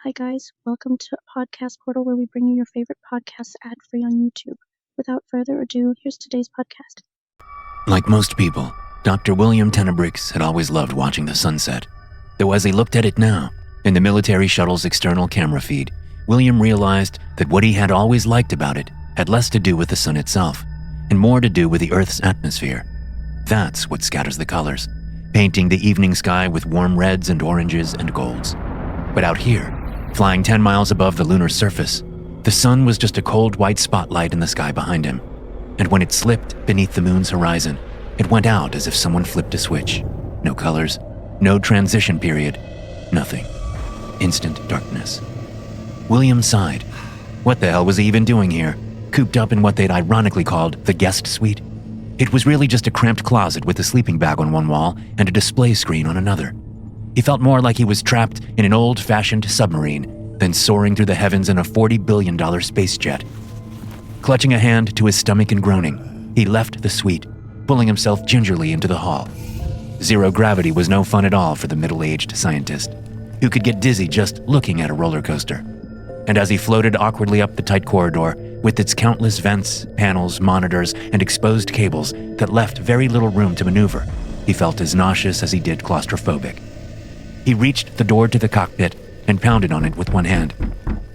Hi guys, welcome to Podcast Portal where we bring you your favorite podcasts ad-free on YouTube. Without further ado, here's today's podcast. Like most people, Dr. William Tenebrix had always loved watching the sunset. Though as he looked at it now, in the military shuttle's external camera feed, William realized that what he had always liked about it had less to do with the sun itself, and more to do with the Earth's atmosphere. That's what scatters the colors, painting the evening sky with warm reds and oranges and golds. But out here, flying 10 miles above the lunar surface, the sun was just a cold white spotlight in the sky behind him. And when it slipped beneath the moon's horizon, it went out as if someone flipped a switch. No colors, no transition period, nothing. Instant darkness. William sighed. What the hell was he even doing here, cooped up in what they'd ironically called the guest suite? It was really just a cramped closet with a sleeping bag on one wall and a display screen on another. He felt more like he was trapped in an old-fashioned submarine than soaring through the heavens in a $40 billion space jet. Clutching a hand to his stomach and groaning, he left the suite, pulling himself gingerly into the hall. Zero gravity was no fun at all for the middle-aged scientist, who could get dizzy just looking at a roller coaster. And as he floated awkwardly up the tight corridor, with its countless vents, panels, monitors, and exposed cables that left very little room to maneuver, he felt as nauseous as he did claustrophobic. He reached the door to the cockpit and pounded on it with one hand.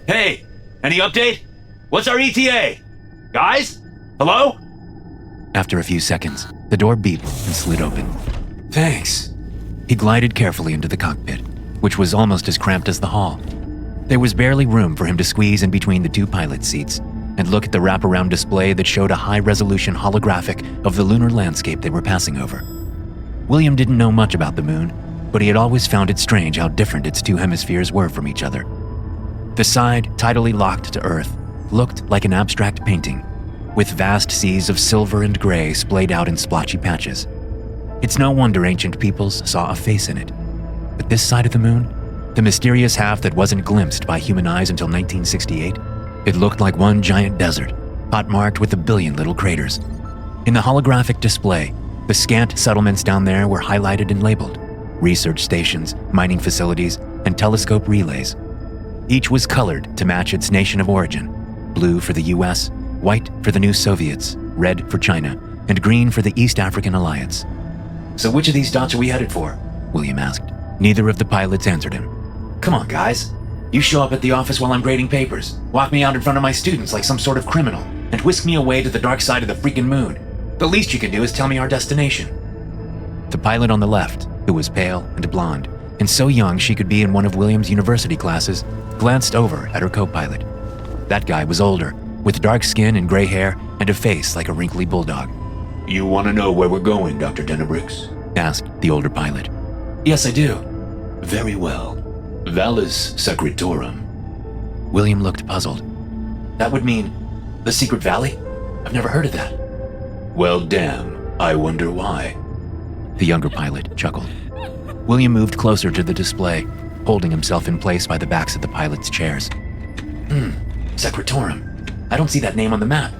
Hey, any update? What's our ETA? Guys? Hello? After a few seconds, the door beeped and slid open. Thanks. He glided carefully into the cockpit, which was almost as cramped as the hall. There was barely room for him to squeeze in between the two pilot seats and look at the wraparound display that showed a high-resolution holographic of the lunar landscape they were passing over. William didn't know much about the moon, but he had always found it strange how different its two hemispheres were from each other. The side, tidally locked to Earth, looked like an abstract painting, with vast seas of silver and gray splayed out in splotchy patches. It's no wonder ancient peoples saw a face in it. But this side of the moon, the mysterious half that wasn't glimpsed by human eyes until 1968, it looked like one giant desert, hot-marked with a billion little craters. In the holographic display, the scant settlements down there were highlighted and labeled: research stations, mining facilities, and telescope relays. Each was colored to match its nation of origin: blue for the US, white for the new Soviets, red for China, and green for the East African Alliance. So which of these dots are we headed for? William asked. Neither of the pilots answered him. Come on, guys. You show up at the office while I'm grading papers, walk me out in front of my students like some sort of criminal, and whisk me away to the dark side of the freaking moon. The least you can do is tell me our destination. The pilot on the left, who was pale and blonde, and so young she could be in one of William's university classes, glanced over at her co-pilot. That guy was older, with dark skin and gray hair and a face like a wrinkly bulldog. You want to know where we're going, Dr. Tenebrix? Asked the older pilot. Yes, I do. Very well. Vallis Secretorum. William looked puzzled. That would mean the Secret Valley? I've never heard of that. Well, damn, I wonder why. The younger pilot chuckled. William moved closer to the display, holding himself in place by the backs of the pilots' chairs. Secretorum. I don't see that name on the map.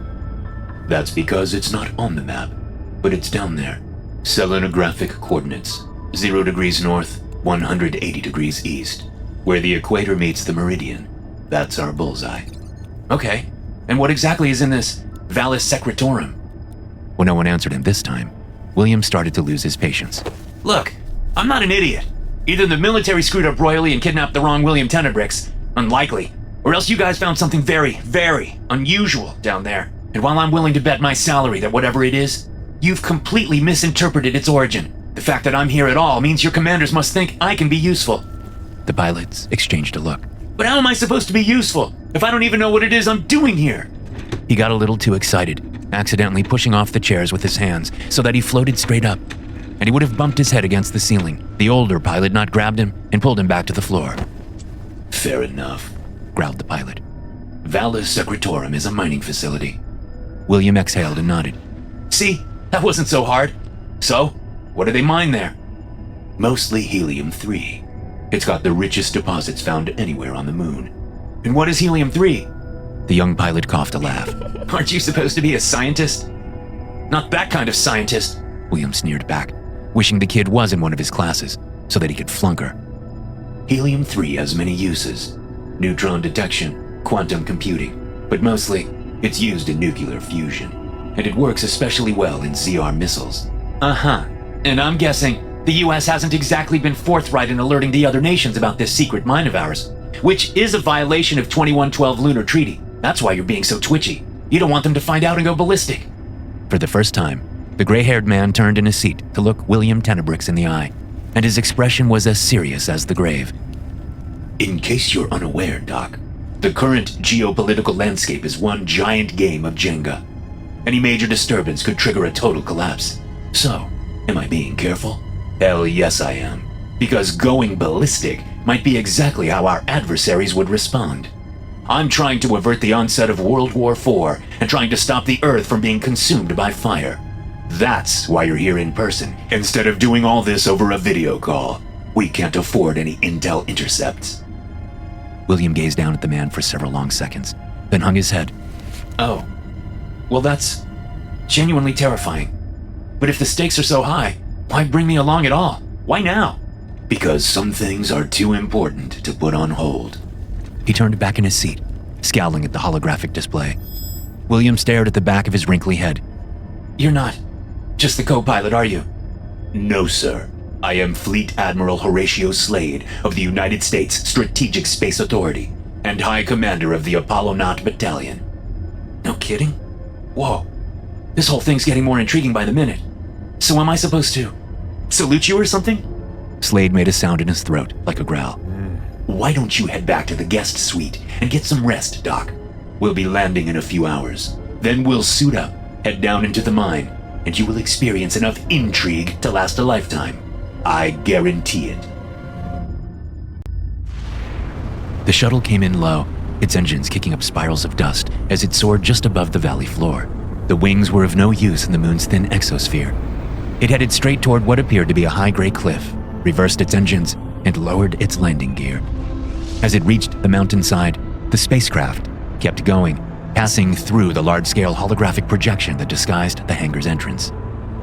That's because it's not on the map, but it's down there. Selenographic coordinates: 0 degrees north, 180 degrees east. Where the equator meets the meridian. That's our bullseye. Okay, and what exactly is in this Vallis Secretorum? When no one answered him this time, William started to lose his patience. Look, I'm not an idiot. Either the military screwed up royally and kidnapped the wrong William Tenebrix, unlikely, or else you guys found something very, very unusual down there. And while I'm willing to bet my salary that whatever it is, you've completely misinterpreted its origin. The fact that I'm here at all means your commanders must think I can be useful. The pilots exchanged a look. But how am I supposed to be useful if I don't even know what it is I'm doing here? He got a little too excited, accidentally pushing off the chairs with his hands so that he floated straight up, and he would have bumped his head against the ceiling. The older pilot not grabbed him and pulled him back to the floor. Fair enough, growled the pilot. Vallis Secretorum is a mining facility. William exhaled and nodded. See, that wasn't so hard. So, what do they mine there? Mostly helium-3. It's got the richest deposits found anywhere on the moon. And what is helium-3? The young pilot coughed a laugh. Aren't you supposed to be a scientist? Not that kind of scientist, William sneered back, wishing the kid was in one of his classes so that he could flunk her. Helium-3 has many uses. neutron detection, quantum computing, but mostly it's used in nuclear fusion, and it works especially well in ZR missiles. Uh-huh. And I'm guessing the US hasn't exactly been forthright in alerting the other nations about this secret mine of ours, which is a violation of 2112 Lunar Treaty. That's why you're being so twitchy. You don't want them to find out and go ballistic. For the first time, the gray-haired man turned in his seat to look William Tenebrix in the eye, and his expression was as serious as the grave. In case you're unaware, Doc, the current geopolitical landscape is one giant game of Jenga. Any major disturbance could trigger a total collapse. So, am I being careful? Hell yes I am. Because going ballistic might be exactly how our adversaries would respond. I'm trying to avert the onset of World War IV and trying to stop the Earth from being consumed by fire. That's why you're here in person, instead of doing all this over a video call. We can't afford any intel intercepts. William gazed down at the man for several long seconds, then hung his head. Oh. Well, that's genuinely terrifying. But if the stakes are so high, why bring me along at all? Why now? Because some things are too important to put on hold. He turned back in his seat, scowling at the holographic display. William stared at the back of his wrinkly head. You're not just the co-pilot, are you? No, sir. I am Fleet Admiral Horatio Slade of the United States Strategic Space Authority and High Commander of the Apollonaut Battalion. No kidding? Whoa. This whole thing's getting more intriguing by the minute. So am I supposed to salute you or something? Slade made a sound in his throat, like a growl. Why don't you head back to the guest suite and get some rest, Doc? We'll be landing in a few hours. Then we'll suit up, head down into the mine, and you will experience enough intrigue to last a lifetime. I guarantee it. The shuttle came in low, its engines kicking up spirals of dust as it soared just above the valley floor. The wings were of no use in the moon's thin exosphere. It headed straight toward what appeared to be a high gray cliff, reversed its engines, and lowered its landing gear. As it reached the mountainside, the spacecraft kept going, passing through the large-scale holographic projection that disguised the hangar's entrance.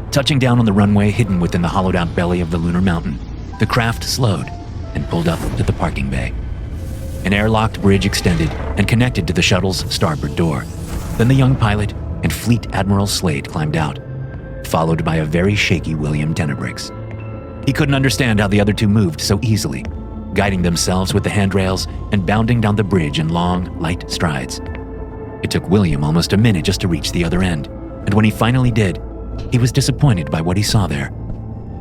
Touching down on the runway hidden within the hollowed-out belly of the lunar mountain, the craft slowed and pulled up to the parking bay. An airlocked bridge extended and connected to the shuttle's starboard door. Then the young pilot and Fleet Admiral Slade climbed out, followed by a very shaky William Tenebrix. He couldn't understand how the other two moved so easily, guiding themselves with the handrails and bounding down the bridge in long, light strides. It took William almost a minute just to reach the other end, and when he finally did, he was disappointed by what he saw there.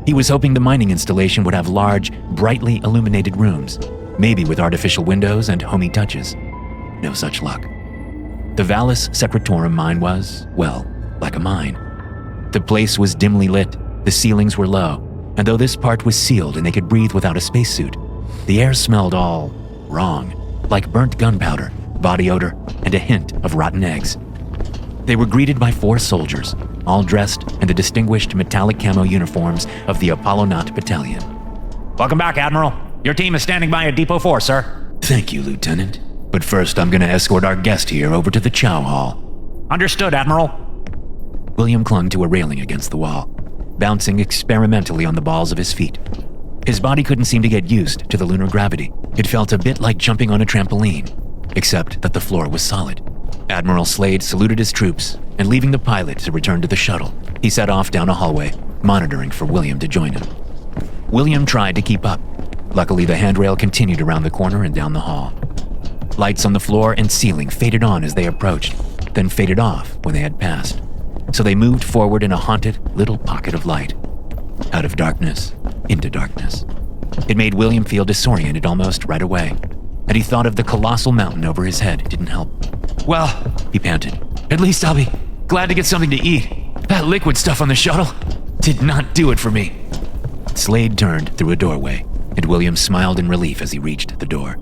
He was hoping the mining installation would have large, brightly illuminated rooms, maybe with artificial windows and homey touches. No such luck. The Vallis Secretorum mine was, well, like a mine. The place was dimly lit, the ceilings were low, and though this part was sealed and they could breathe without a spacesuit, the air smelled all wrong, like burnt gunpowder, body odor, and a hint of rotten eggs. They were greeted by 4 soldiers, all dressed in the distinguished metallic camo uniforms of the Apollonaut Battalion. Welcome back, Admiral. Your team is standing by at Depot 4, sir. Thank you, Lieutenant. But first, I'm going to escort our guest here over to the chow hall. Understood, Admiral. William clung to a railing against the wall, bouncing experimentally on the balls of his feet. His body couldn't seem to get used to the lunar gravity. It felt a bit like jumping on a trampoline, except that the floor was solid. Admiral Slade saluted his troops, and leaving the pilot to return to the shuttle, he set off down a hallway, monitoring for William to join him. William tried to keep up. Luckily, the handrail continued around the corner and down the hall. Lights on the floor and ceiling faded on as they approached, then faded off when they had passed. So they moved forward in a haunted little pocket of light. Out of darkness, into darkness. It made William feel disoriented almost right away, and he thought of the colossal mountain over his head didn't help. Well, He panted. at least I'll be glad to get something to eat. That liquid stuff on the shuttle did not do it for me. Slade turned through a doorway, and William smiled in relief as he reached the door.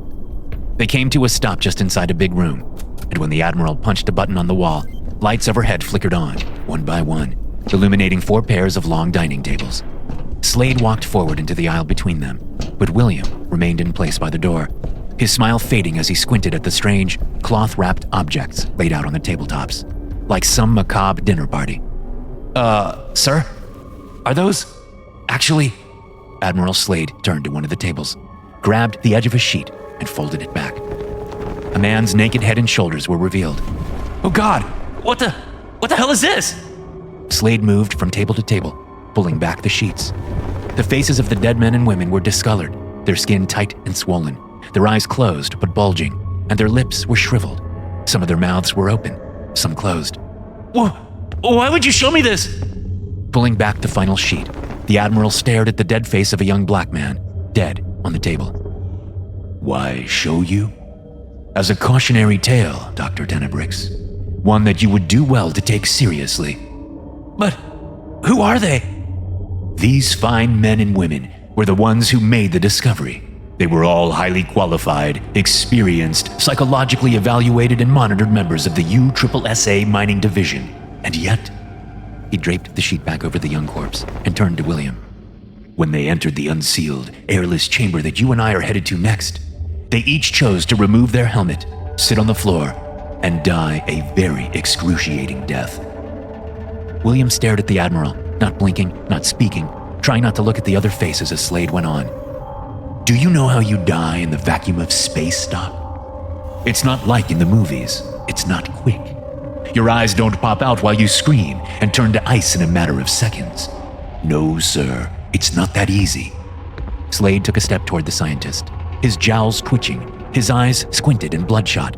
They came to a stop just inside a big room, and when the Admiral punched a button on the wall, lights overhead flickered on, one by one, illuminating 4 pairs of long dining tables. Slade walked forward into the aisle between them, but William remained in place by the door, his smile fading as he squinted at the strange, cloth-wrapped objects laid out on the tabletops, like some macabre dinner party. Sir? Are those actually... Admiral Slade turned to one of the tables, grabbed the edge of a sheet, and folded it back. A man's naked head and shoulders were revealed. Oh God, what the hell is this? Slade moved from table to table, pulling back the sheets. The faces of the dead men and women were discolored, their skin tight and swollen, their eyes closed but bulging, and their lips were shriveled. Some of their mouths were open, some closed. Why would you show me this? Pulling back the final sheet, the Admiral stared at the dead face of a young black man, dead on the table. Why show you? As a cautionary tale, Dr. Tenebrix. One that you would do well to take seriously. But who are they? These fine men and women were the ones who made the discovery. They were all highly qualified, experienced, psychologically evaluated, and monitored members of the USSSA Mining Division. And yet, he draped the sheet back over the young corpse and turned to William. When they entered the unsealed, airless chamber that you and I are headed to next, they each chose to remove their helmet, sit on the floor, and die a very excruciating death. William stared at the Admiral, not blinking, not speaking, trying not to look at the other faces as Slade went on. Do you know how you die in the vacuum of space, Doc? It's not like in the movies. It's not quick. Your eyes don't pop out while you scream and turn to ice in a matter of seconds. No, sir, it's not that easy. Slade took a step toward the scientist, his jowls twitching, his eyes squinted and bloodshot.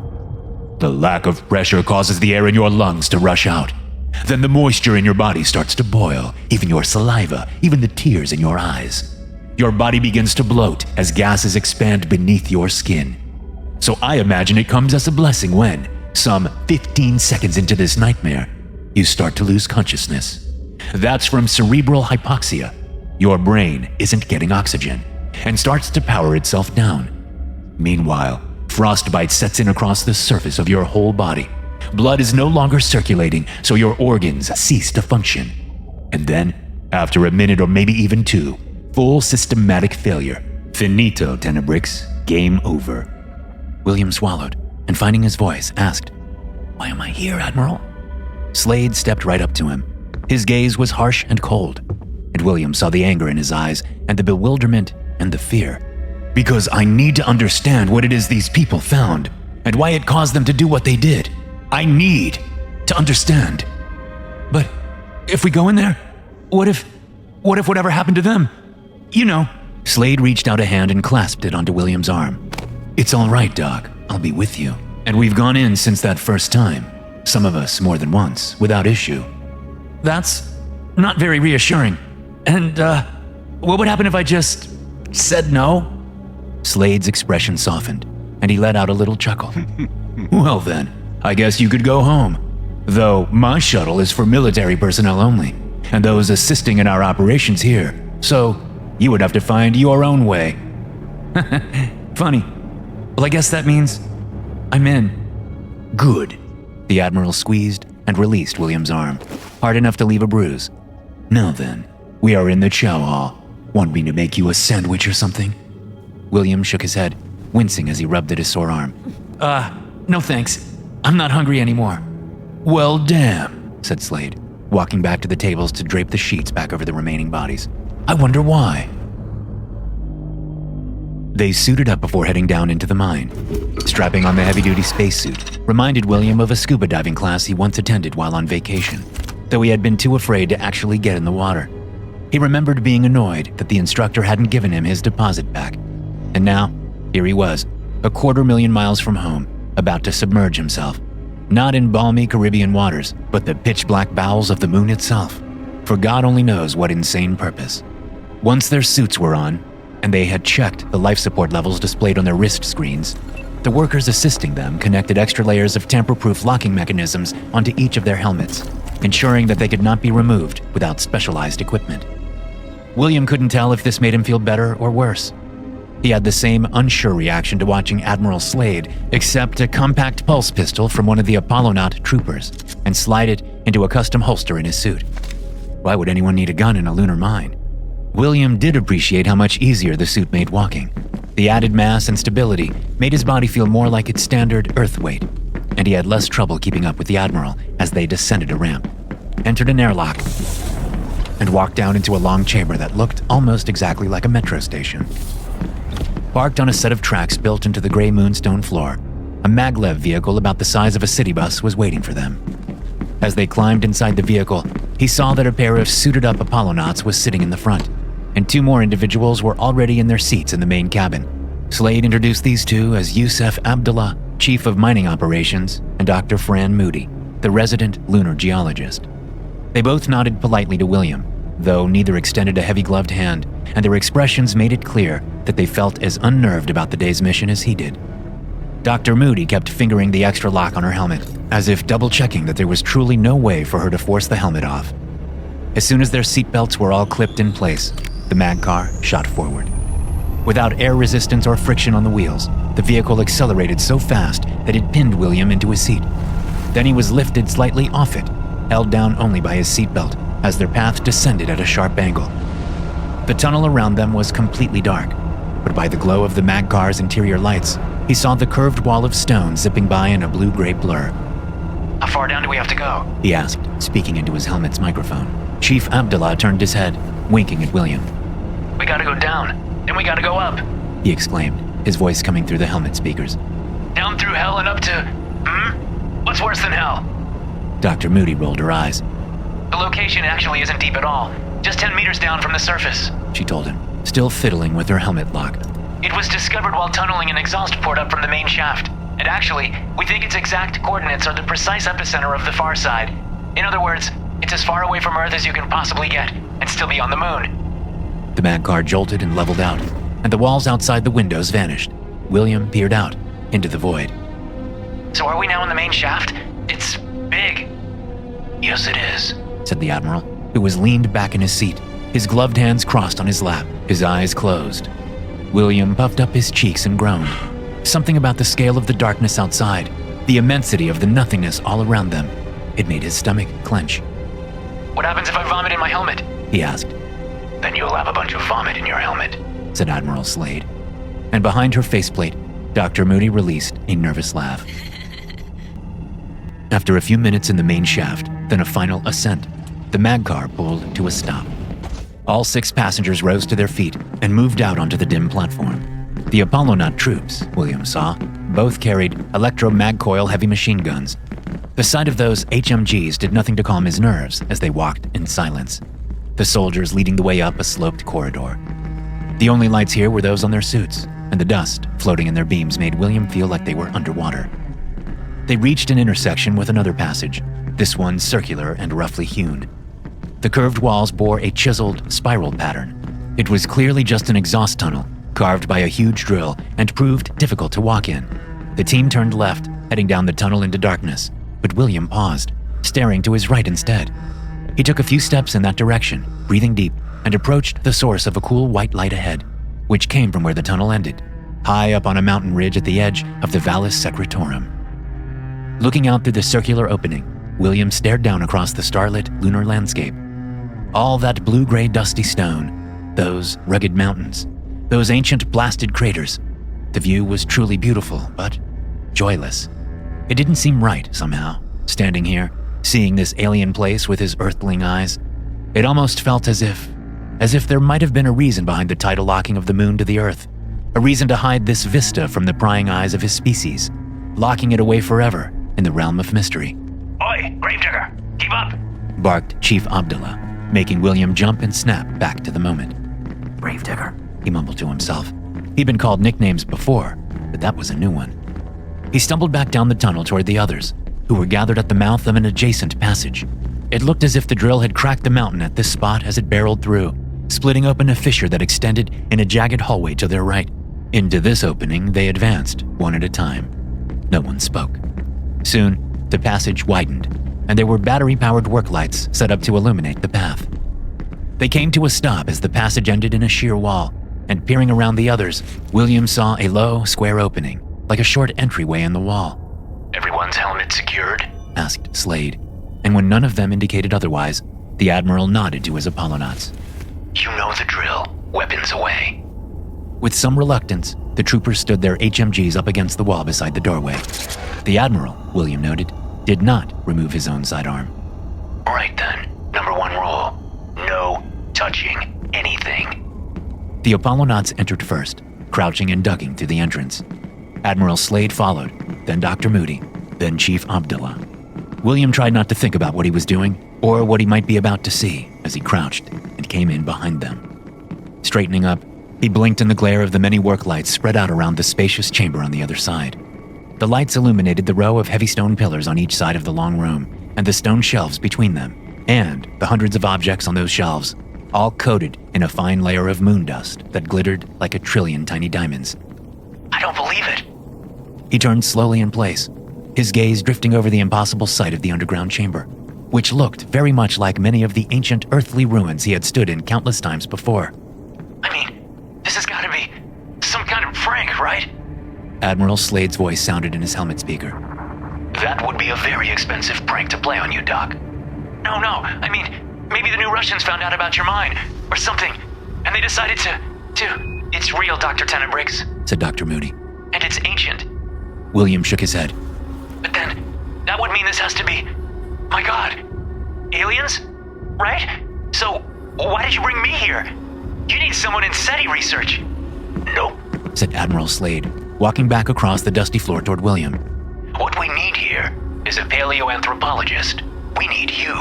The lack of pressure causes the air in your lungs to rush out. Then the moisture in your body starts to boil, even your saliva, even the tears in your eyes. Your body begins to bloat as gases expand beneath your skin. So I imagine it comes as a blessing when, some 15 seconds into this nightmare, you start to lose consciousness. That's from cerebral hypoxia. Your brain isn't getting oxygen and starts to power itself down. Meanwhile, frostbite sets in across the surface of your whole body. Blood is no longer circulating, so your organs cease to function. And then, after a minute or maybe even two, full systematic failure. Finito, Tenebrix. Game over. William swallowed, and finding his voice, asked, "Why am I here, Admiral?" Slade stepped right up to him. His gaze was harsh and cold, and William saw the anger in his eyes and the bewilderment and the fear. Because I need to understand what it is these people found, and why it caused them to do what they did. I need to understand. But if we go in there, what if whatever happened to them? You know. Slade reached out a hand and clasped it onto William's arm. It's all right, Doc. I'll be with you. And we've gone in since that first time. Some of us more than once, without issue. That's not very reassuring. And, what would happen if I just said no? Slade's expression softened, and he let out a little chuckle. Well then, I guess you could go home. Though my shuttle is for military personnel only, and those assisting in our operations here. So, you would have to find your own way. Funny. Well, I guess that means I'm in. Good. The Admiral squeezed and released William's arm, hard enough to leave a bruise. Now then, we are in the chow hall. Want me to make you a sandwich or something? William shook his head, wincing as he rubbed at his sore arm. No thanks. I'm not hungry anymore. Well, damn, said Slade, walking back to the tables to drape the sheets back over the remaining bodies. I wonder why. They suited up before heading down into the mine. Strapping on the heavy-duty spacesuit reminded William of a scuba diving class he once attended while on vacation, though he had been too afraid to actually get in the water. He remembered being annoyed that the instructor hadn't given him his deposit back. And now, here he was, 250,000 miles from home, about to submerge himself. Not in balmy Caribbean waters, but the pitch-black bowels of the moon itself, for God only knows what insane purpose. Once their suits were on, and they had checked the life support levels displayed on their wrist screens, the workers assisting them connected extra layers of tamper-proof locking mechanisms onto each of their helmets, ensuring that they could not be removed without specialized equipment. William couldn't tell if this made him feel better or worse. He had the same unsure reaction to watching Admiral Slade accept a compact pulse pistol from one of the Apollonaut troopers and slide it into a custom holster in his suit. Why would anyone need a gun in a lunar mine? William did appreciate how much easier the suit made walking. The added mass and stability made his body feel more like its standard Earth weight, and he had less trouble keeping up with the Admiral as they descended a ramp, entered an airlock, and walked down into a long chamber that looked almost exactly like a metro station. Parked on a set of tracks built into the gray moonstone floor, A maglev vehicle about the size of a city bus was waiting for them. As they climbed inside the vehicle, he saw that a pair of suited-up Apollonauts was sitting in the front, and 2 more individuals were already in their seats in the main cabin. Slade introduced these 2 as Yusef Abdullah, Chief of Mining Operations, and Dr. Fran Moody, the resident lunar geologist. They both nodded politely to William, though neither extended a heavy-gloved hand, and their expressions made it clear that they felt as unnerved about the day's mission as he did. Dr. Moody kept fingering the extra lock on her helmet, as if double-checking that there was truly no way for her to force the helmet off. As soon as their seatbelts were all clipped in place, the mag car shot forward. Without air resistance or friction on the wheels, the vehicle accelerated so fast that it pinned William into his seat. Then he was lifted slightly off it, held down only by his seatbelt, as their path descended at a sharp angle. The tunnel around them was completely dark, but by the glow of the mag car's interior lights, he saw the curved wall of stone zipping by in a blue-gray blur. How far down do we have to go? He asked, speaking into his helmet's microphone. Chief Abdullah turned his head, winking at William. We gotta go down, then we gotta go up. He exclaimed, his voice coming through the helmet speakers. Down through hell and up to... What's worse than hell? Dr. Moody rolled her eyes. The location actually isn't deep at all. Just 10 meters down from the surface, she told him, still fiddling with her helmet lock. It was discovered while tunneling an exhaust port up from the main shaft. And actually, we think its exact coordinates are the precise epicenter of the far side. In other words, it's as far away from Earth as you can possibly get, and still be on the moon. The mag car jolted and leveled out, and the walls outside the windows vanished. William peered out, into the void. So are we now in the main shaft? It's big. Yes, it is, said the Admiral, who was leaned back in his seat, his gloved hands crossed on his lap, his eyes closed. William puffed up his cheeks and groaned. Something about the scale of the darkness outside, the immensity of the nothingness all around them, it made his stomach clench. What happens if I vomit in my helmet? He asked. Then you'll have a bunch of vomit in your helmet, said Admiral Slade. And behind her faceplate, Dr. Moody released a nervous laugh. After a few minutes in the main shaft, then a final ascent, the mag car pulled to a stop. All 6 passengers rose to their feet and moved out onto the dim platform. The Apollonaut troops, William saw, both carried electro-mag-coil heavy machine guns. The sight of those HMGs did nothing to calm his nerves as they walked in silence, the soldiers leading the way up a sloped corridor. The only lights here were those on their suits, and the dust floating in their beams made William feel like they were underwater. They reached an intersection with another passage, this one circular and roughly hewn. The curved walls bore a chiseled, spiral pattern. It was clearly just an exhaust tunnel, carved by a huge drill and proved difficult to walk in. The team turned left, heading down the tunnel into darkness, but William paused, staring to his right instead. He took a few steps in that direction, breathing deep, and approached the source of a cool white light ahead, which came from where the tunnel ended, high up on a mountain ridge at the edge of the Vallis Secretorum. Looking out through the circular opening, William stared down across the starlit lunar landscape. All that blue-gray dusty stone, those rugged mountains, those ancient blasted craters. The view was truly beautiful, but joyless. It didn't seem right, somehow, standing here, seeing this alien place with his earthling eyes. It almost felt as if there might have been a reason behind the tidal locking of the moon to the Earth, a reason to hide this vista from the prying eyes of his species, locking it away forever in the realm of mystery. Oi, Gravedigger, keep up! Barked Chief Abdullah, making William jump and snap back to the moment. Gravedigger, he mumbled to himself. He'd been called nicknames before, but that was a new one. He stumbled back down the tunnel toward the others, who were gathered at the mouth of an adjacent passage. It looked as if the drill had cracked the mountain at this spot as it barreled through, splitting open a fissure that extended in a jagged hallway to their right. Into this opening they advanced, one at a time. No one spoke. Soon, the passage widened, and there were battery-powered work lights set up to illuminate the path. They came to a stop as the passage ended in a sheer wall, and peering around the others, William saw a low, square opening, like a short entryway in the wall. Everyone's helmet secured? Asked Slade, and when none of them indicated otherwise, the Admiral nodded to his Apollonauts. You know the drill. Weapons away. With some reluctance, the troopers stood their HMGs up against the wall beside the doorway. The Admiral, William noted, did not remove his own sidearm. All right then, number 1 rule. No touching anything. The Apollonauts entered first, crouching and ducking through the entrance. Admiral Slade followed, then Dr. Moody, then Chief Abdullah. William tried not to think about what he was doing or what he might be about to see as he crouched and came in behind them. Straightening up, he blinked in the glare of the many work lights spread out around the spacious chamber on the other side. The lights illuminated the row of heavy stone pillars on each side of the long room and the stone shelves between them, and the hundreds of objects on those shelves, all coated in a fine layer of moon dust that glittered like a trillion tiny diamonds. I don't believe it. He turned slowly in place, his gaze drifting over the impossible sight of the underground chamber, which looked very much like many of the ancient earthly ruins he had stood in countless times before. I mean, this has got to be some kind of prank, right? Admiral Slade's voice sounded in his helmet speaker. That would be a very expensive prank to play on you, Doc. No, I mean, maybe the new Russians found out about your mine, or something, and they decided to... It's real, Dr. Tenebricks, said Dr. Moody. And it's ancient. William shook his head. But then, that would mean this has to be... My God, aliens? Right? So, why did you bring me here? You need someone in SETI research. Nope, said Admiral Slade, walking back across the dusty floor toward William. What we need here is a paleoanthropologist. We need you.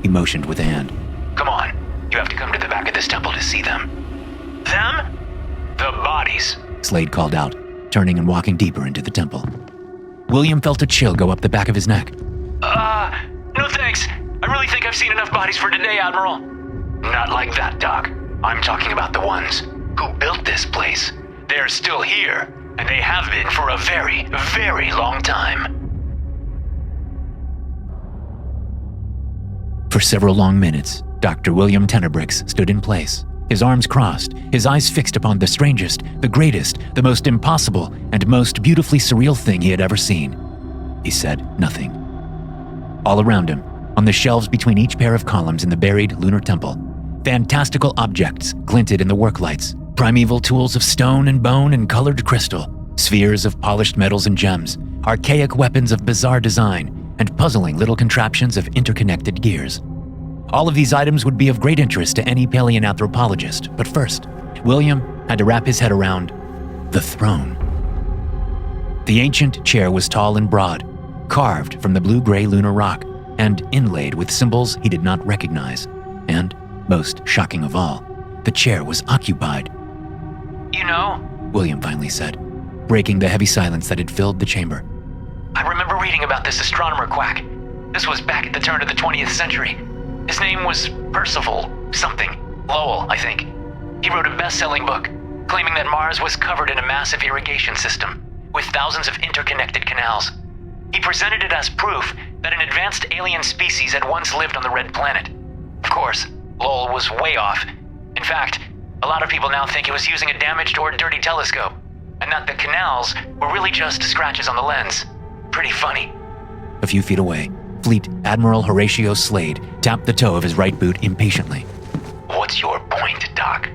He motioned with a hand. Come on, you have to come to the back of this temple to see them. Them? The bodies, Slade called out, turning and walking deeper into the temple. William felt a chill go up the back of his neck. No thanks. I really think I've seen enough bodies for today, Admiral. Not like that, Doc. I'm talking about the ones who built this place. They're still here, and they have been for a very, very long time. For several long minutes, Dr. William Tenebricks stood in place, his arms crossed, his eyes fixed upon the strangest, the greatest, the most impossible, and most beautifully surreal thing he had ever seen. He said nothing. All around him, on the shelves between each pair of columns in the buried lunar temple, fantastical objects glinted in the work lights, primeval tools of stone and bone and colored crystal, spheres of polished metals and gems, archaic weapons of bizarre design, and puzzling little contraptions of interconnected gears. All of these items would be of great interest to any paleoanthropologist, but first, William had to wrap his head around the throne. The ancient chair was tall and broad, carved from the blue-gray lunar rock, and inlaid with symbols he did not recognize. And, most shocking of all, the chair was occupied. You know, William finally said, breaking the heavy silence that had filled the chamber. I remember reading about this astronomer quack. This was back at the turn of the 20th century. His name was Percival something. Lowell, I think. He wrote a best-selling book, claiming that Mars was covered in a massive irrigation system, with thousands of interconnected canals. He presented it as proof that an advanced alien species had once lived on the Red Planet. Of course, Lowell was way off. In fact, a lot of people now think he was using a damaged or dirty telescope, and that the canals were really just scratches on the lens. Pretty funny. A few feet away, Fleet Admiral Horatio Slade tapped the toe of his right boot impatiently. What's your point, Doc?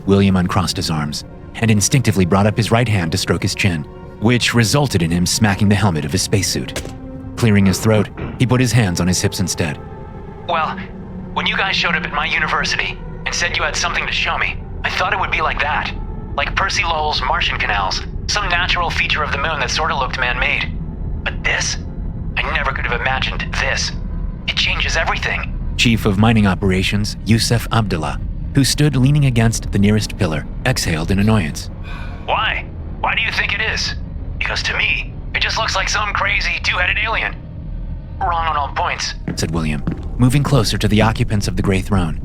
William uncrossed his arms and instinctively brought up his right hand to stroke his chin, which resulted in him smacking the helmet of his spacesuit. Clearing his throat, he put his hands on his hips instead. Well, when you guys showed up at my university and said you had something to show me, I thought it would be like that. Like Percy Lowell's Martian canals, some natural feature of the moon that sort of looked man-made. But this? I never could have imagined this. It changes everything. Chief of Mining Operations, Yusef Abdullah, who stood leaning against the nearest pillar, exhaled in annoyance. Why? Why do you think it is? Because to me, it just looks like some crazy two-headed alien. Wrong on all points, said William, moving closer to the occupants of the gray throne.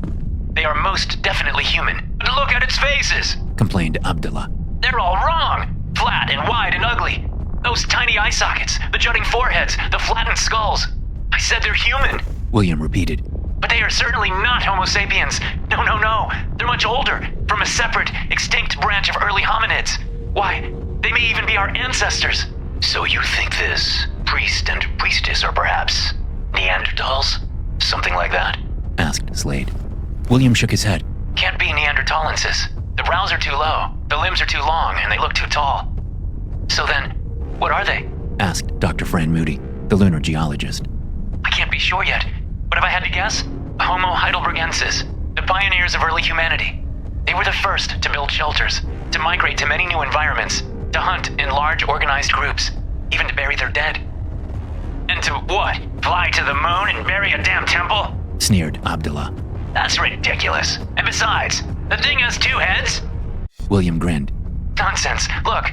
They are most definitely human. But look at its faces, complained Abdullah. They're all wrong. Flat and wide and ugly. Those tiny eye sockets, the jutting foreheads, the flattened skulls. I said they're human. William repeated. But they are certainly not Homo sapiens. No. They're much older, from a separate, extinct branch of early hominids. Why, they may even be our ancestors. So you think this priest and priestess are perhaps Neanderthals? Something like that? Asked Slade. William shook his head. Can't be Neanderthalensis. The brows are too low, the limbs are too long, and they look too tall. So then, what are they? Asked Dr. Fran Moody, the lunar geologist. I can't be sure yet, but if I had to guess, Homo heidelbergensis, the pioneers of early humanity. They were the first to build shelters, to migrate to many new environments, to hunt in large organized groups, even to bury not dead. And to what? Fly to the moon and bury a damn temple? Sneered Abdullah. That's ridiculous. And besides, the thing has 2 heads. William grinned. Nonsense. Look.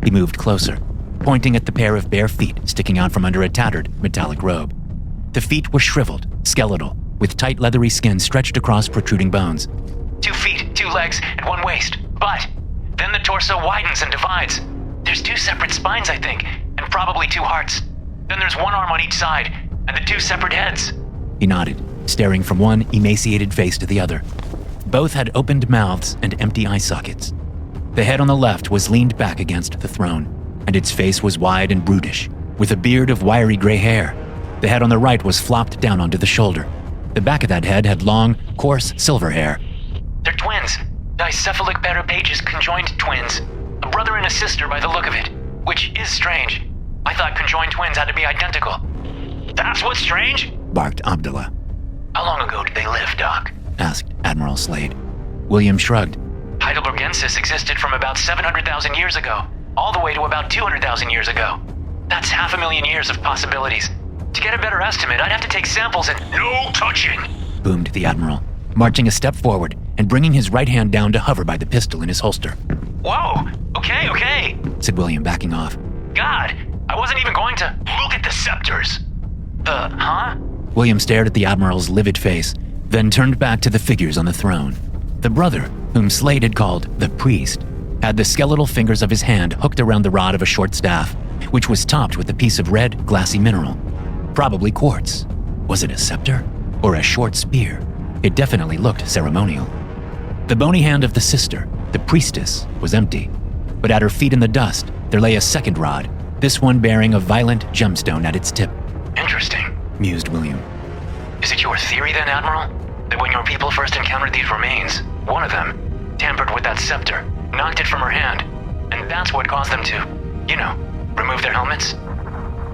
He moved closer, pointing at the pair of bare feet sticking out from under a tattered metallic robe. The feet were shriveled, skeletal, with tight leathery skin stretched across protruding bones. 2 feet, 2 legs, and 1 waist. But then the torso widens and divides. There's 2 separate spines, I think, and probably 2 hearts. Then there's 1 arm on each side, and the 2 separate heads. He nodded, staring from one emaciated face to the other. Both had opened mouths and empty eye sockets. The head on the left was leaned back against the throne, and its face was wide and brutish, with a beard of wiry gray hair. The head on the right was flopped down onto the shoulder. The back of that head had long, coarse silver hair. They're twins. Dicephalic parapages conjoined twins. A brother and a sister by the look of it, which is strange. I thought conjoined twins had to be identical. That's what's strange? Barked Abdullah. How long ago did they live, Doc? Asked Admiral Slade. William shrugged. Heidelbergensis existed from about 700,000 years ago, all the way to about 200,000 years ago. That's 500,000 years of possibilities. To get a better estimate, I'd have to take samples and— No touching! Boomed the Admiral, marching a step forward and bringing his right hand down to hover by the pistol in his holster. Whoa! Okay, said William, backing off. God, I wasn't even going to— Look at the scepters! Huh? William stared at the Admiral's livid face, then turned back to the figures on the throne. The brother, whom Slade had called the priest, had the skeletal fingers of his hand hooked around the rod of a short staff, which was topped with a piece of red, glassy mineral. Probably quartz. Was it a scepter? Or a short spear? It definitely looked ceremonial. The bony hand of the sister, the priestess, was empty, but at her feet in the dust, there lay a second rod, this one bearing a violent gemstone at its tip. Interesting, mused William. Is it your theory then, Admiral, that when your people first encountered these remains, one of them tampered with that scepter, knocked it from her hand, and that's what caused them to, remove their helmets?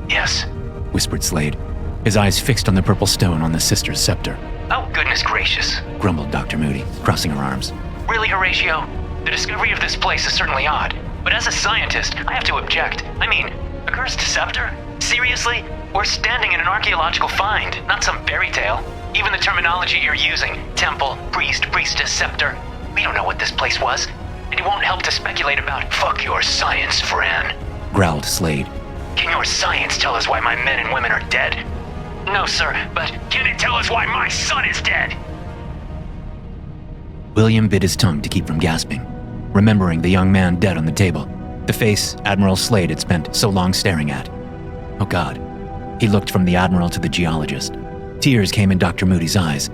Yes, whispered Slade, his eyes fixed on the purple stone on the sister's scepter. Oh, goodness gracious, grumbled Dr. Moody, crossing her arms. Really, Horatio? The discovery of this place is certainly odd, but as a scientist, I have to object. I mean, a cursed scepter? Seriously? We're standing in an archaeological find, not some fairy tale. Even the terminology you're using, temple, priest, priestess, scepter, we don't know what this place was, and it won't help to speculate about— Fuck your science, Fran, growled Slade. Can your science tell us why my men and women are dead? No, sir, but can it tell us why my son is dead? William bit his tongue to keep from gasping, remembering the young man dead on the table, the face Admiral Slade had spent so long staring at. Oh God. He looked from the Admiral to the geologist. Tears came in Dr. Moody's eyes.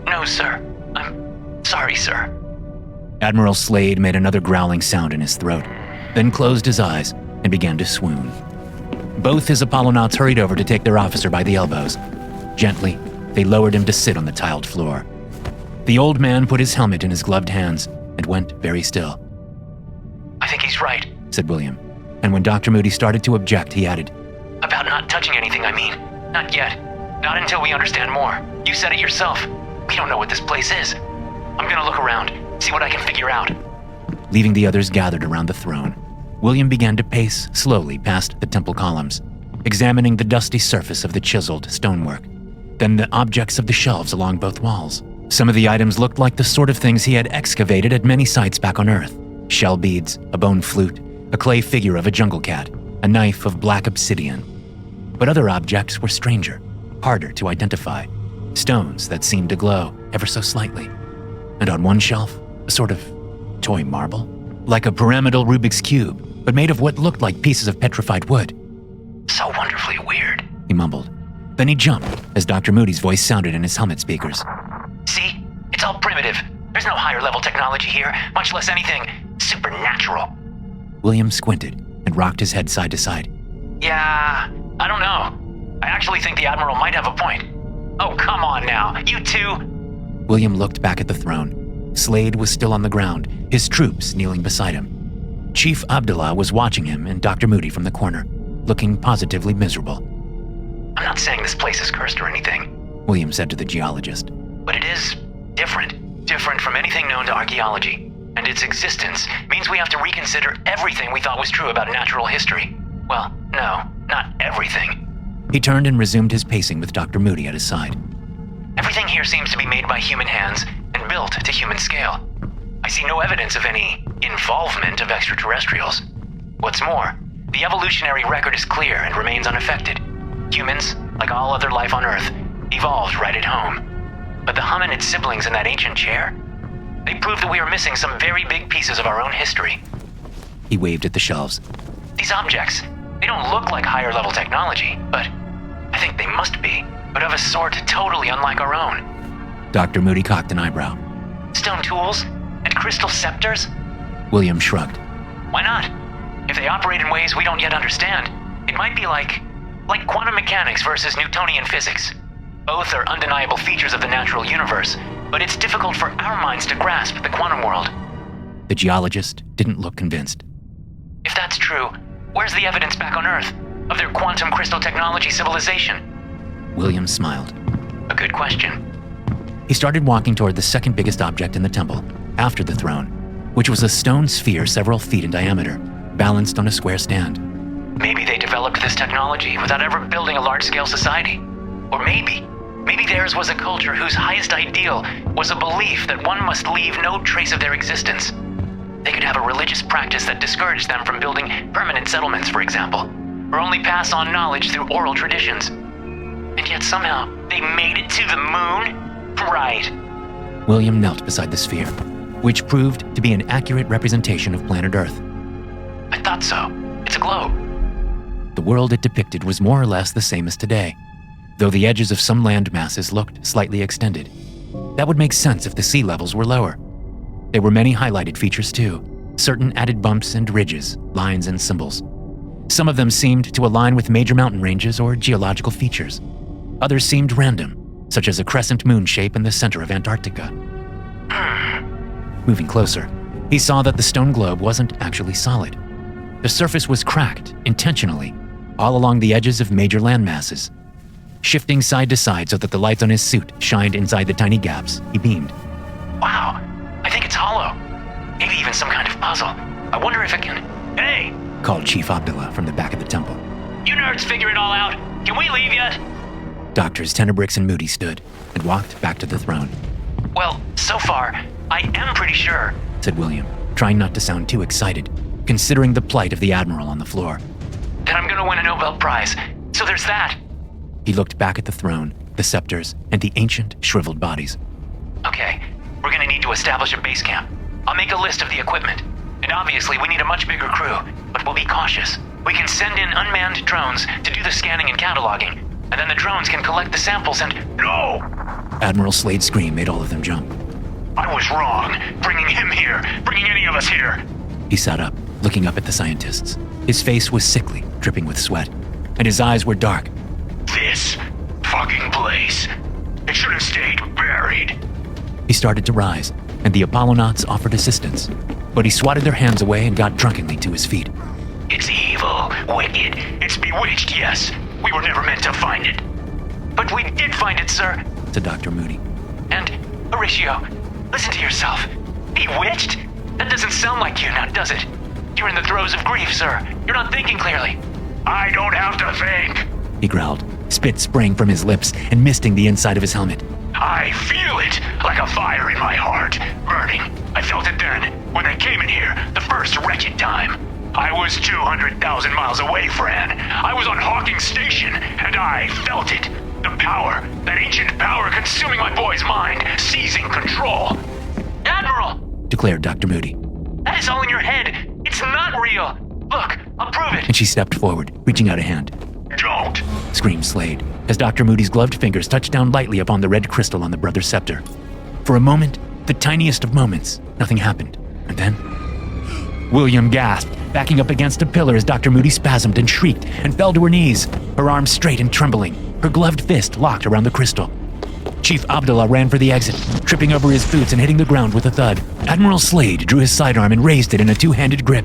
No, sir. I'm sorry, sir. Admiral Slade made another growling sound in his throat, then closed his eyes and began to swoon. Both his Apollonauts hurried over to take their officer by the elbows. Gently, they lowered him to sit on the tiled floor. The old man put his helmet in his gloved hands and went very still. I think he's right, said William, and when Dr. Moody started to object, he added, About not touching anything, I mean. Not yet. Not until we understand more. You said it yourself. We don't know what this place is. I'm gonna look around, see what I can figure out. Leaving the others gathered around the throne, William began to pace slowly past the temple columns, examining the dusty surface of the chiseled stonework, then the objects of the shelves along both walls. Some of the items looked like the sort of things he had excavated at many sites back on Earth. Shell beads, a bone flute, a clay figure of a jungle cat, a knife of black obsidian. But other objects were stranger, harder to identify. Stones that seemed to glow ever so slightly. And on one shelf, a sort of toy marble, like a pyramidal Rubik's Cube, but made of what looked like pieces of petrified wood. So wonderfully weird, he mumbled. Then he jumped as Dr. Moody's voice sounded in his helmet speakers. See? It's all primitive. There's no higher level technology here, much less anything supernatural. William squinted and rocked his head side to side. Yeah, I don't know. I actually think the Admiral might have a point. Oh, come on now, you two. William looked back at the throne. Slade was still on the ground, his troops kneeling beside him. Chief Abdullah was watching him and Dr. Moody from the corner, looking positively miserable. I'm not saying this place is cursed or anything, William said to the geologist. But it is different from anything known to archaeology. And its existence means we have to reconsider everything we thought was true about natural history. Well, no, not everything. He turned and resumed his pacing with Dr. Moody at his side. Everything here seems to be made by human hands and built to human scale. I see no evidence of any involvement of extraterrestrials. What's more, the evolutionary record is clear and remains unaffected. Humans, like all other life on Earth, evolved right at home. But the hominid siblings in that ancient chair, they prove that we are missing some very big pieces of our own history. He waved at the shelves. These objects, they don't look like higher level technology, but I think they must be, but of a sort totally unlike our own. Dr. Moody cocked an eyebrow. Stone tools? And crystal scepters? William shrugged. Why not? If they operate in ways we don't yet understand, it might be like quantum mechanics versus Newtonian physics. Both are undeniable features of the natural universe, but it's difficult for our minds to grasp the quantum world. The geologist didn't look convinced. If that's true, where's the evidence back on Earth of their quantum crystal technology civilization? William smiled. A good question. He started walking toward the second biggest object in the temple, after the throne, which was a stone sphere several feet in diameter, balanced on a square stand. Maybe they developed this technology without ever building a large-scale society. Or maybe theirs was a culture whose highest ideal was a belief that one must leave no trace of their existence. They could have a religious practice that discouraged them from building permanent settlements, for example, or only pass on knowledge through oral traditions. And yet somehow, they made it to the moon? Right. William knelt beside the sphere, which proved to be an accurate representation of planet Earth. I thought so. It's a globe. The world it depicted was more or less the same as today, though the edges of some land masses looked slightly extended. That would make sense if the sea levels were lower. There were many highlighted features too, certain added bumps and ridges, lines and symbols. Some of them seemed to align with major mountain ranges or geological features. Others seemed random, such as a crescent moon shape in the center of Antarctica. Moving closer, he saw that the stone globe wasn't actually solid. The surface was cracked, intentionally, all along the edges of major land masses. Shifting side to side so that the lights on his suit shined inside the tiny gaps, he beamed. Wow, I think it's hollow. Maybe even some kind of puzzle. I wonder if it can... Hey! Called Chief Abdullah from the back of the temple. You nerds figure it all out. Can we leave yet? Doctors Tenebrix and Moody stood and walked back to the throne. Well, so far, I am pretty sure, said William, trying not to sound too excited, considering the plight of the Admiral on the floor. That I'm gonna win a Nobel Prize. So there's that. He looked back at the throne, the scepters, and the ancient, shriveled bodies. Okay, we're gonna need to establish a base camp. I'll make a list of the equipment. And obviously we need a much bigger crew, but we'll be cautious. We can send in unmanned drones to do the scanning and cataloging, and then the drones can collect the samples and... No! Admiral Slade's scream made all of them jump. I was wrong, bringing him here, bringing any of us here. He sat up, looking up at the scientists. His face was sickly, dripping with sweat, and his eyes were dark. This fucking place. It should have stayed buried. He started to rise, and the Apollonauts offered assistance, but he swatted their hands away and got drunkenly to his feet. It's evil, wicked, it's bewitched, yes. We were never meant to find it. But we did find it, sir, said Dr. Moody. And, Horatio, listen to yourself. Bewitched? That doesn't sound like you now, does it? You're in the throes of grief, sir. You're not thinking clearly. I don't have to think, he growled, spit spraying from his lips and misting the inside of his helmet. I feel it, like a fire in my heart, burning. I felt it then, when I came in here, the first wretched time. I was 200,000 miles away, Fran. I was on Hawking Station, and I felt it. The power, that ancient power consuming my boy's mind, seizing control. Admiral! Declared Dr. Moody. That is all in your head. It's not real. Look, I'll prove it. And she stepped forward, reaching out a hand. Don't! Screamed Slade, as Dr. Moody's gloved fingers touched down lightly upon the red crystal on the brother's scepter. For a moment, the tiniest of moments, nothing happened. And then... William gasped, backing up against a pillar as Dr. Moody spasmed and shrieked and fell to her knees, her arms straight and trembling, her gloved fist locked around the crystal. Chief Abdullah ran for the exit, tripping over his boots and hitting the ground with a thud. Admiral Slade drew his sidearm and raised it in a two-handed grip.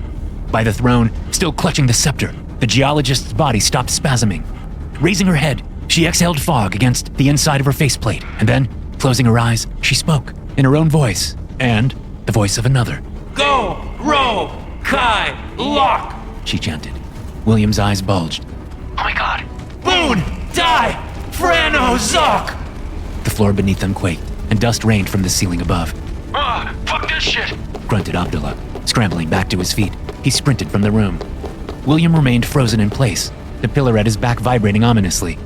By the throne, still clutching the scepter, the geologist's body stopped spasming. Raising her head, she exhaled fog against the inside of her faceplate, and then, closing her eyes, she spoke, in her own voice, and the voice of another. Go, row, kai, lock, she chanted. William's eyes bulged. Oh my god. Boone! Die! Frano Zoc! The floor beneath them quaked, and dust rained from the ceiling above. Fuck this shit! Grunted Abdullah. Scrambling back to his feet, he sprinted from the room. William remained frozen in place, the pillar at his back vibrating ominously.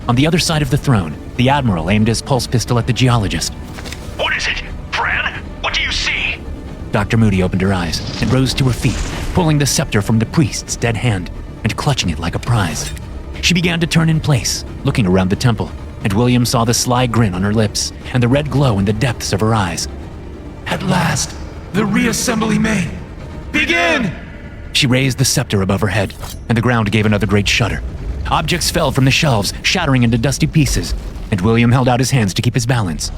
On the other side of the throne, the Admiral aimed his pulse pistol at the geologist. What is it? Fran? What do you see? Dr. Moody opened her eyes and rose to her feet, pulling the scepter from the priest's dead hand and clutching it like a prize. She began to turn in place, looking around the temple, and William saw the sly grin on her lips and the red glow in the depths of her eyes. At last, the reassembly may begin! She raised the scepter above her head, and the ground gave another great shudder. Objects fell from the shelves, shattering into dusty pieces, and William held out his hands to keep his balance.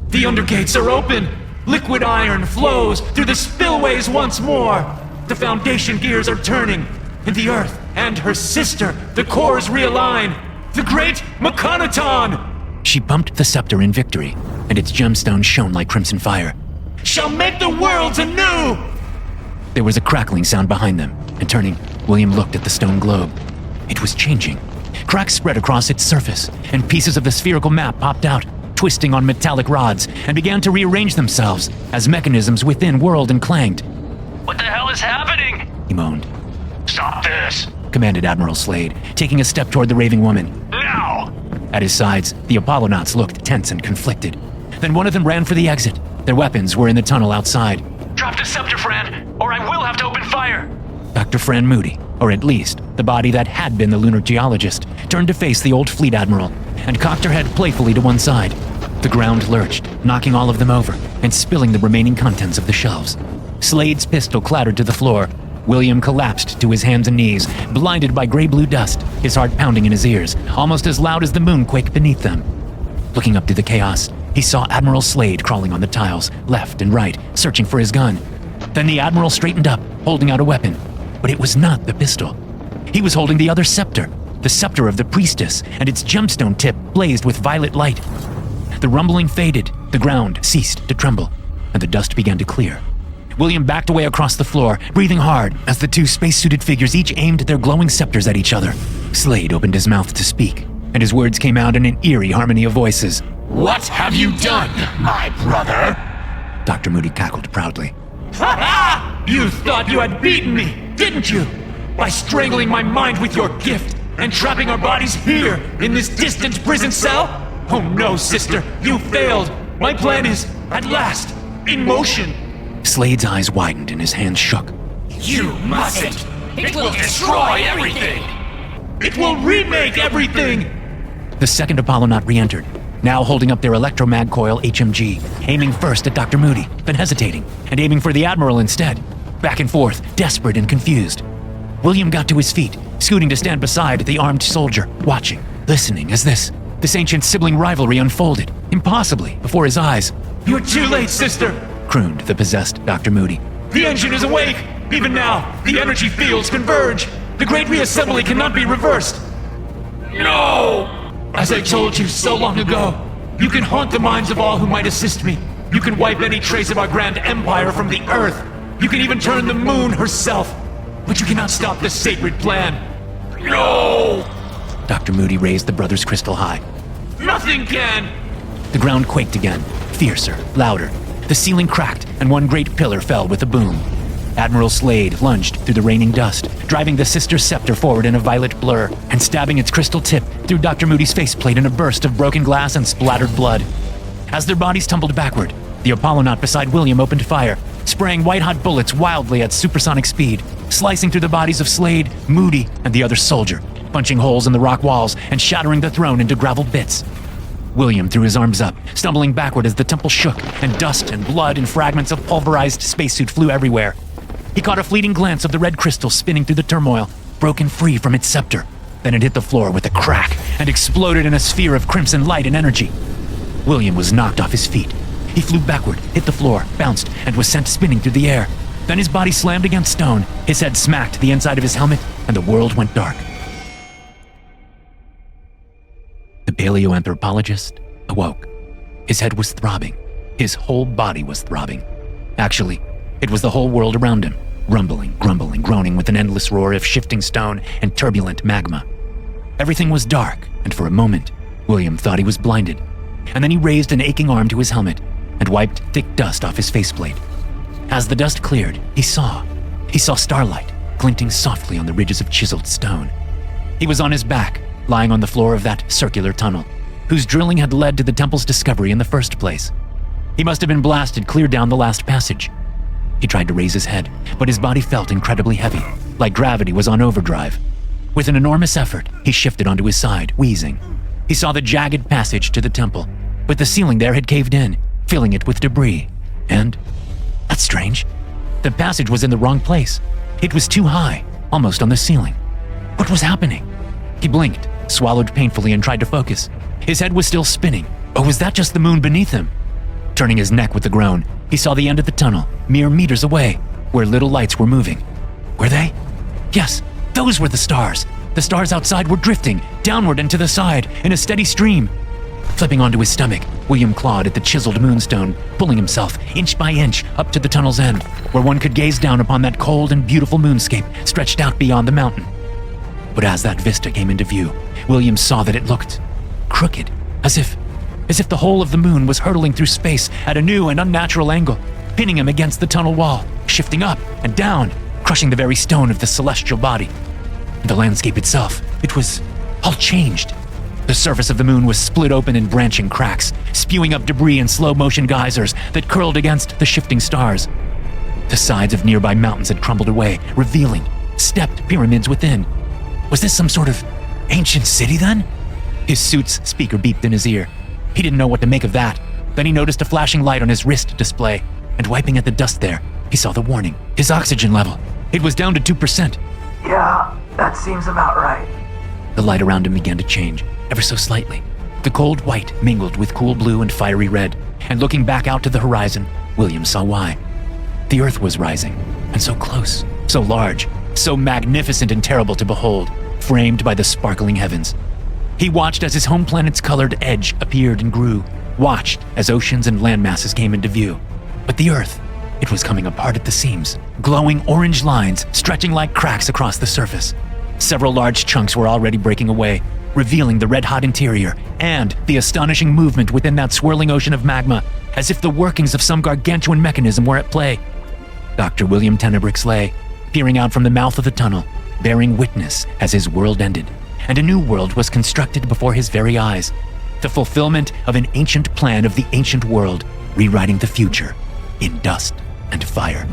The undergates are open! Liquid iron flows through the spillways once more! The foundation gears are turning, and the Earth and her sister, the cores realign! The great Mechanaton! She bumped the scepter in victory, and its gemstone shone like crimson fire. Shall make the worlds anew! There was a crackling sound behind them, and turning, William looked at the stone globe. It was changing. Cracks spread across its surface, and pieces of the spherical map popped out, twisting on metallic rods, and began to rearrange themselves as mechanisms within whirled and clanged. What the hell is happening? He moaned. Stop this! Commanded Admiral Slade, taking a step toward the raving woman. Now! At his sides, the Apollonauts looked tense and conflicted. Then one of them ran for the exit. Their weapons were in the tunnel outside. Drop the scepter, Fran, or I will have to open fire! Dr. Fran Moody, or at least the body that had been the lunar geologist, turned to face the old fleet admiral and cocked her head playfully to one side. The ground lurched, knocking all of them over and spilling the remaining contents of the shelves. Slade's pistol clattered to the floor. William collapsed to his hands and knees, blinded by gray-blue dust, his heart pounding in his ears, almost as loud as the moonquake beneath them. Looking up through the chaos, he saw Admiral Slade crawling on the tiles, left and right, searching for his gun. Then the Admiral straightened up, holding out a weapon. But it was not the pistol. He was holding the other scepter, the scepter of the priestess, and its gemstone tip blazed with violet light. The rumbling faded, the ground ceased to tremble, and the dust began to clear. William backed away across the floor, breathing hard as the two spacesuited figures each aimed their glowing scepters at each other. Slade opened his mouth to speak, and his words came out in an eerie harmony of voices. What have you done, my brother? Dr. Moody cackled proudly. Ha ha! You thought you had beaten me, didn't you? By strangling my mind with your gift and trapping our bodies here in this distant prison cell? Oh no, sister, you failed. My plan is, at last, in motion. Slade's eyes widened and his hands shook. You mustn't! It will destroy everything! It will remake everything! The second Apollonaut re-entered, now holding up their electromag coil HMG, aiming first at Dr. Moody, then hesitating, and aiming for the Admiral instead. Back and forth, desperate and confused. William got to his feet, scooting to stand beside the armed soldier, watching, listening as this ancient sibling rivalry unfolded, impossibly, before his eyes. You're too late, sister! Crooned the possessed Dr. Moody. The engine is awake! Even now, the energy fields converge! The great reassembly cannot be reversed! No! As I told you so long ago, you can haunt the minds of all who might assist me. You can wipe any trace of our grand empire from the Earth. You can even turn the moon herself. But you cannot stop the sacred plan. No! Dr. Moody raised the brothers crystal high. Nothing can! The ground quaked again, fiercer, louder. The ceiling cracked, and one great pillar fell with a boom. Admiral Slade lunged through the raining dust, driving the sister's scepter forward in a violet blur, and stabbing its crystal tip through Dr. Moody's faceplate in a burst of broken glass and splattered blood. As their bodies tumbled backward, the Apollonaut beside William opened fire, spraying white-hot bullets wildly at supersonic speed, slicing through the bodies of Slade, Moody, and the other soldier, punching holes in the rock walls and shattering the throne into gravel bits. William threw his arms up, stumbling backward as the temple shook, and dust and blood and fragments of pulverized spacesuit flew everywhere. He caught a fleeting glance of the red crystal spinning through the turmoil, broken free from its scepter. Then it hit the floor with a crack and exploded in a sphere of crimson light and energy. William was knocked off his feet. He flew backward, hit the floor, bounced, and was sent spinning through the air. Then his body slammed against stone, his head smacked the inside of his helmet, and the world went dark. The paleoanthropologist awoke. His head was throbbing. His whole body was throbbing. Actually, it was the whole world around him, rumbling, grumbling, groaning with an endless roar of shifting stone and turbulent magma. Everything was dark, and for a moment, William thought he was blinded. And then he raised an aching arm to his helmet and wiped thick dust off his faceplate. As the dust cleared, he saw starlight glinting softly on the ridges of chiseled stone. He was on his back, lying on the floor of that circular tunnel, whose drilling had led to the temple's discovery in the first place. He must have been blasted clear down the last passage. He tried to raise his head, but his body felt incredibly heavy, like gravity was on overdrive. With an enormous effort, he shifted onto his side, wheezing. He saw the jagged passage to the temple, but the ceiling there had caved in, filling it with debris. And that's strange. The passage was in the wrong place. It was too high, almost on the ceiling. What was happening? He blinked, swallowed painfully, and tried to focus. His head was still spinning. Or was that just the moon beneath him? Turning his neck with a groan, he saw the end of the tunnel, mere meters away, where little lights were moving. Were they? Yes, those were the stars. The stars outside were drifting, downward and to the side, in a steady stream. Flipping onto his stomach, William clawed at the chiseled moonstone, pulling himself, inch by inch, up to the tunnel's end, where one could gaze down upon that cold and beautiful moonscape stretched out beyond the mountain. But as that vista came into view, William saw that it looked crooked, as if the whole of the moon was hurtling through space at a new and unnatural angle, pinning him against the tunnel wall, shifting up and down, crushing the very stone of the celestial body. The landscape itself, it was all changed. The surface of the moon was split open in branching cracks, spewing up debris in slow-motion geysers that curled against the shifting stars. The sides of nearby mountains had crumbled away, revealing stepped pyramids within. Was this some sort of ancient city then? His suit's speaker beeped in his ear. He didn't know what to make of that. Then he noticed a flashing light on his wrist display, and wiping at the dust there, he saw the warning. His oxygen level. It was down to 2%. Yeah, that seems about right. The light around him began to change, ever so slightly. The cold white mingled with cool blue and fiery red, and looking back out to the horizon, William saw why. The earth was rising, and so close, so large, so magnificent and terrible to behold, framed by the sparkling heavens. He watched as his home planet's colored edge appeared and grew, watched as oceans and landmasses came into view. But the earth, it was coming apart at the seams, glowing orange lines stretching like cracks across the surface. Several large chunks were already breaking away, revealing the red-hot interior and the astonishing movement within that swirling ocean of magma, as if the workings of some gargantuan mechanism were at play. Dr. William Tenebrix lay, peering out from the mouth of the tunnel, bearing witness as his world ended, and a new world was constructed before his very eyes, the fulfillment of an ancient plan of the ancient world, rewriting the future in dust and fire.